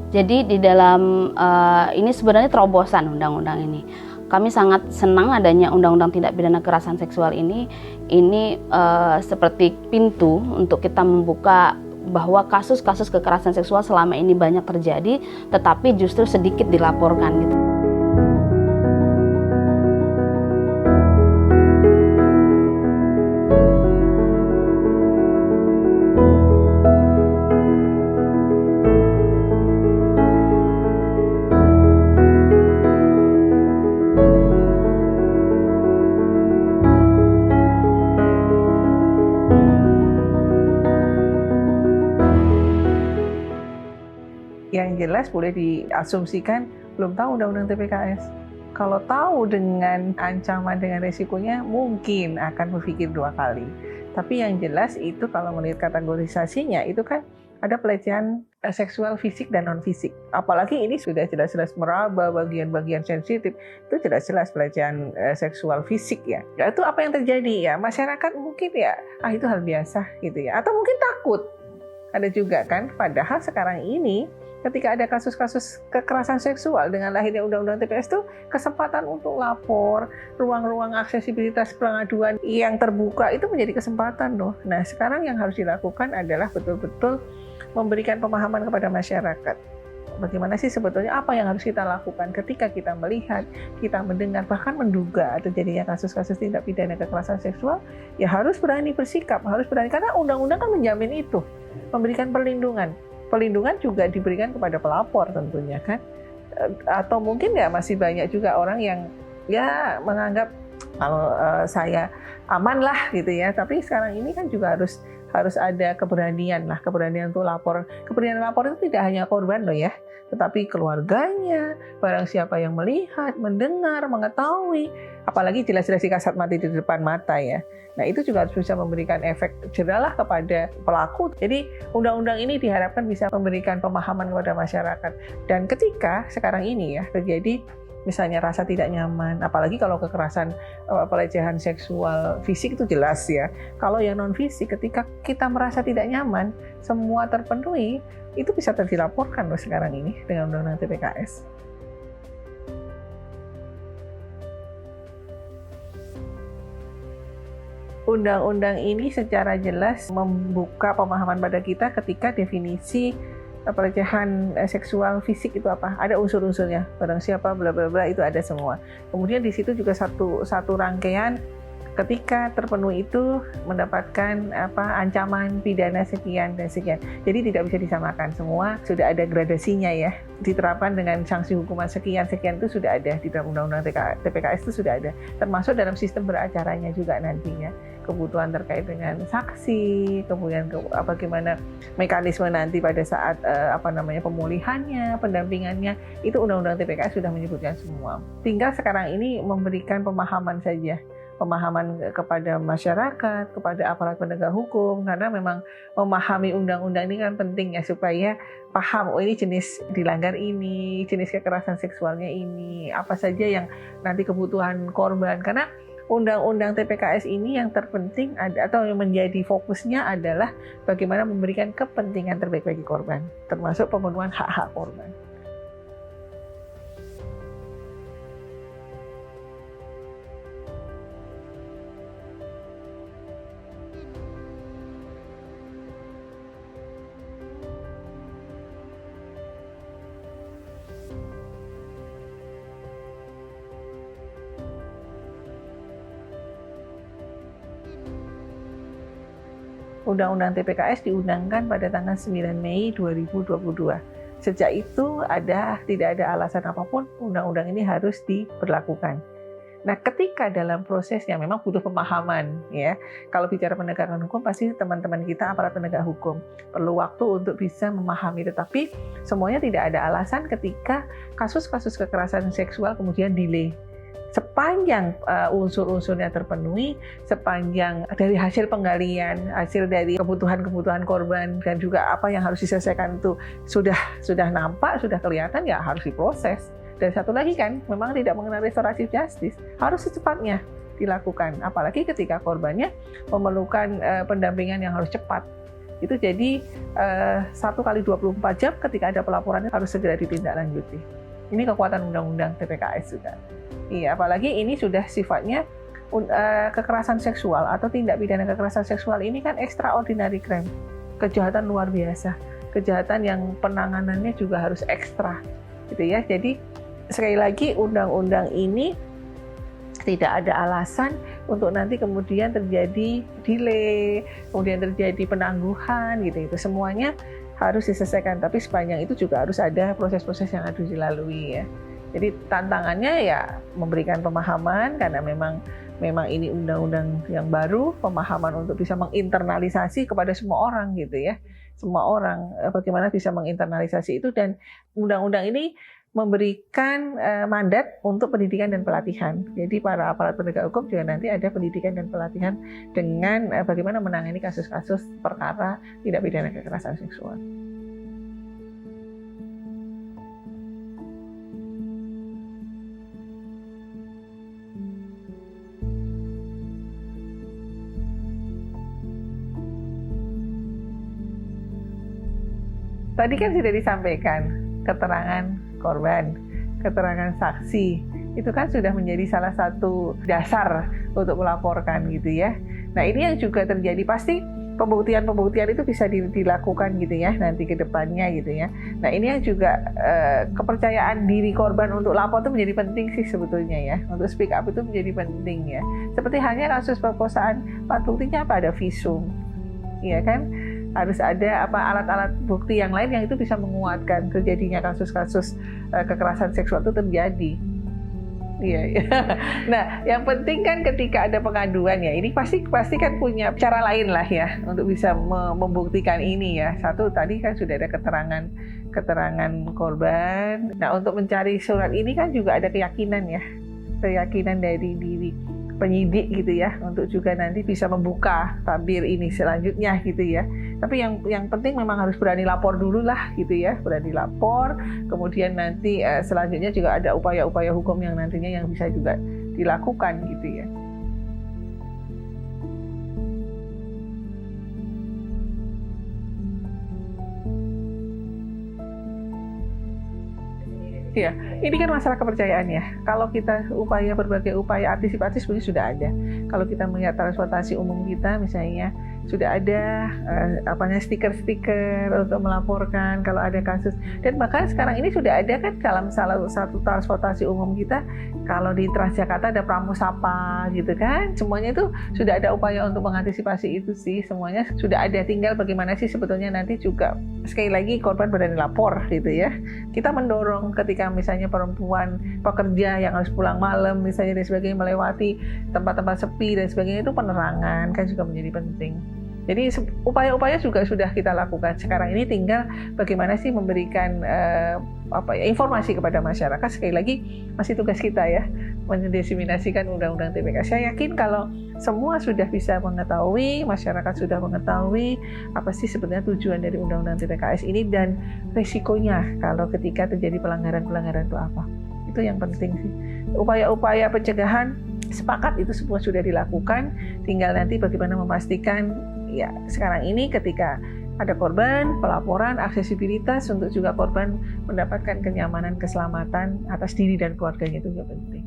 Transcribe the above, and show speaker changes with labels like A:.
A: Jadi di dalam ini sebenarnya terobosan undang-undang ini. Kami sangat senang adanya undang-undang tindak pidana kekerasan seksual ini. Ini seperti pintu untuk kita membuka bahwa kasus-kasus kekerasan seksual selama ini banyak terjadi, tetapi justru sedikit dilaporkan gitu.
B: Yang jelas boleh diasumsikan belum tahu undang-undang TPKS. Kalau tahu dengan ancaman, dengan resikonya, mungkin akan berpikir 2 kali. Tapi yang jelas itu kalau melihat kategorisasinya, itu kan ada pelecehan seksual fisik dan non-fisik. Apalagi ini sudah jelas-jelas meraba bagian-bagian sensitif, itu jelas-jelas pelecehan seksual fisik ya. Ya itu apa yang terjadi ya, masyarakat mungkin ya, itu hal biasa gitu ya. Atau mungkin takut. Ada juga kan, padahal sekarang ini ketika ada kasus-kasus kekerasan seksual dengan lahirnya Undang-Undang TPS itu kesempatan untuk lapor, ruang-ruang aksesibilitas pengaduan yang terbuka itu menjadi kesempatan loh. Nah sekarang yang harus dilakukan adalah betul-betul memberikan pemahaman kepada masyarakat. Bagaimana sih sebetulnya apa yang harus kita lakukan ketika kita melihat, kita mendengar, bahkan menduga terjadinya kasus-kasus tindak pidana kekerasan seksual, ya harus berani bersikap, harus berani, karena undang-undang kan menjamin itu, memberikan perlindungan. Perlindungan juga diberikan kepada pelapor tentunya kan, atau mungkin ya masih banyak juga orang yang ya menganggap kalau saya aman lah gitu ya, tapi sekarang ini kan juga harus ada keberanian lah, keberanian untuk lapor. Keberanian lapor itu tidak hanya korban loh ya, tetapi keluarganya, barang siapa yang melihat, mendengar, mengetahui, apalagi jelas-jelas dikasat mati di depan mata ya. Nah itu juga harus bisa memberikan efek jeralah kepada pelaku. Jadi undang-undang ini diharapkan bisa memberikan pemahaman kepada masyarakat. Dan ketika sekarang ini ya terjadi misalnya rasa tidak nyaman, apalagi kalau kekerasan pelecehan seksual fisik itu jelas ya. Kalau yang non fisik, ketika kita merasa tidak nyaman, semua terpenuhi, itu bisa dilaporkan loh sekarang ini dengan undang-undang TPKS. Undang-undang ini secara jelas membuka pemahaman pada kita ketika definisi pelecehan seksual fisik itu apa, ada unsur-unsurnya, barang siapa bla bla bla itu ada semua. Kemudian di situ juga satu rangkaian ketika terpenuhi itu mendapatkan ancaman pidana sekian dan sekian. Jadi tidak bisa disamakan, semua sudah ada gradasinya ya, diterapkan dengan sanksi hukuman sekian itu sudah ada di dalam undang-undang TPKS itu sudah ada, termasuk dalam sistem beracaranya juga nantinya, kebutuhan terkait dengan saksi, kemudian bagaimana mekanisme nanti pada saat pemulihannya, pendampingannya, itu undang-undang TPKS sudah menyebutkan semua. Tinggal sekarang ini memberikan pemahaman saja, pemahaman kepada masyarakat, kepada aparat penegak hukum, karena memang memahami undang-undang ini kan penting ya, supaya paham, oh ini jenis dilanggar ini, jenis kekerasan seksualnya ini, apa saja yang nanti kebutuhan korban. Karena undang-undang TPKS ini yang terpenting atau yang menjadi fokusnya adalah bagaimana memberikan kepentingan terbaik bagi korban, termasuk pemenuhan hak-hak korban. Undang-undang TPKS diundangkan pada tanggal 9 Mei 2022. Sejak itu tidak ada alasan apapun undang-undang ini harus diberlakukan. Nah, ketika dalam prosesnya memang butuh pemahaman ya. Kalau bicara penegakan hukum pasti teman-teman kita aparat penegak hukum perlu waktu untuk bisa memahami, tetapi semuanya tidak ada alasan ketika kasus-kasus kekerasan seksual kemudian delay. Sepanjang unsur-unsurnya terpenuhi, sepanjang dari hasil penggalian, hasil dari kebutuhan-kebutuhan korban dan juga apa yang harus diselesaikan itu sudah nampak, sudah kelihatan, ya harus diproses. Dan satu lagi kan, memang tidak mengenal restoratif justice, harus secepatnya dilakukan. Apalagi ketika korbannya memerlukan pendampingan yang harus cepat. Itu jadi 1 kali 24 jam ketika ada pelaporannya harus segera ditindaklanjuti. Ini kekuatan undang-undang TPKS juga. Iya, apalagi ini sudah sifatnya kekerasan seksual atau tindak pidana kekerasan seksual ini kan extraordinary crime, kejahatan luar biasa, kejahatan yang penanganannya juga harus ekstra, gitu ya. Jadi sekali lagi undang-undang ini tidak ada alasan untuk nanti kemudian terjadi delay, kemudian terjadi penangguhan, gitu. Itu semuanya harus diselesaikan. Tapi sepanjang itu juga harus ada proses-proses yang harus dilalui ya. Jadi tantangannya ya memberikan pemahaman karena memang ini undang-undang yang baru, pemahaman untuk bisa menginternalisasi kepada semua orang gitu ya. Semua orang bagaimana bisa menginternalisasi itu, dan undang-undang ini memberikan mandat untuk pendidikan dan pelatihan. Jadi para aparat penegak hukum juga nanti ada pendidikan dan pelatihan dengan bagaimana menangani kasus-kasus perkara tindak pidana kekerasan seksual. Tadi kan sudah disampaikan keterangan korban, keterangan saksi, itu kan sudah menjadi salah satu dasar untuk melaporkan gitu ya. Nah ini yang juga terjadi, pasti pembuktian itu bisa dilakukan gitu ya nanti ke depannya gitu ya. Nah ini yang juga kepercayaan diri korban untuk lapor itu menjadi penting sih sebetulnya ya. Untuk speak up itu menjadi penting ya. Seperti halnya kasus perkosaan, alat buktinya apa? Ada visum, iya kan? Harus ada alat-alat bukti yang lain yang itu bisa menguatkan terjadinya kasus-kasus kekerasan seksual itu terjadi. Iya. Nah, yang penting kan ketika ada pengaduan ya, ini pasti kan punya cara lain lah ya untuk bisa membuktikan ini ya. Satu tadi kan sudah ada keterangan korban. Nah, untuk mencari surat ini kan juga ada keyakinan dari diri penyidik gitu ya, untuk juga nanti bisa membuka tabir ini selanjutnya gitu ya. Tapi yang penting memang harus berani lapor dulu lah gitu ya, berani lapor. Kemudian nanti selanjutnya juga ada upaya-upaya hukum yang nantinya yang bisa juga dilakukan gitu ya. Ya, ini kan masalah kepercayaan ya. Kalau kita berbagai upaya antisipatif sebenarnya sudah ada. Kalau kita melihat transportasi umum kita misalnya sudah ada stiker-stiker untuk melaporkan kalau ada kasus. Dan bahkan sekarang ini sudah ada kan dalam salah satu transportasi umum kita, kalau di Transjakarta ada Pramusapa gitu kan. Semuanya itu sudah ada upaya untuk mengantisipasi itu sih. Semuanya sudah ada, tinggal bagaimana sih sebetulnya nanti juga sekali lagi korban berani lapor gitu ya. Kita mendorong ketika misalnya perempuan pekerja yang harus pulang malam misalnya dan sebagainya, melewati tempat-tempat sepi dan sebagainya, itu penerangan kan juga menjadi penting. Jadi upaya-upaya juga sudah kita lakukan. Sekarang ini tinggal bagaimana sih memberikan informasi kepada masyarakat. Sekali lagi masih tugas kita ya, mendesiminasikan undang-undang TPKS. Saya yakin kalau semua sudah bisa mengetahui, masyarakat sudah mengetahui apa sih sebenarnya tujuan dari undang-undang TPKS ini dan resikonya kalau ketika terjadi pelanggaran-pelanggaran itu apa. Itu yang penting sih. Upaya-upaya pencegahan sepakat itu semua sudah dilakukan, tinggal nanti bagaimana memastikan ya sekarang ini ketika ada korban, pelaporan, aksesibilitas untuk juga korban mendapatkan kenyamanan, keselamatan atas diri dan keluarganya itu juga penting.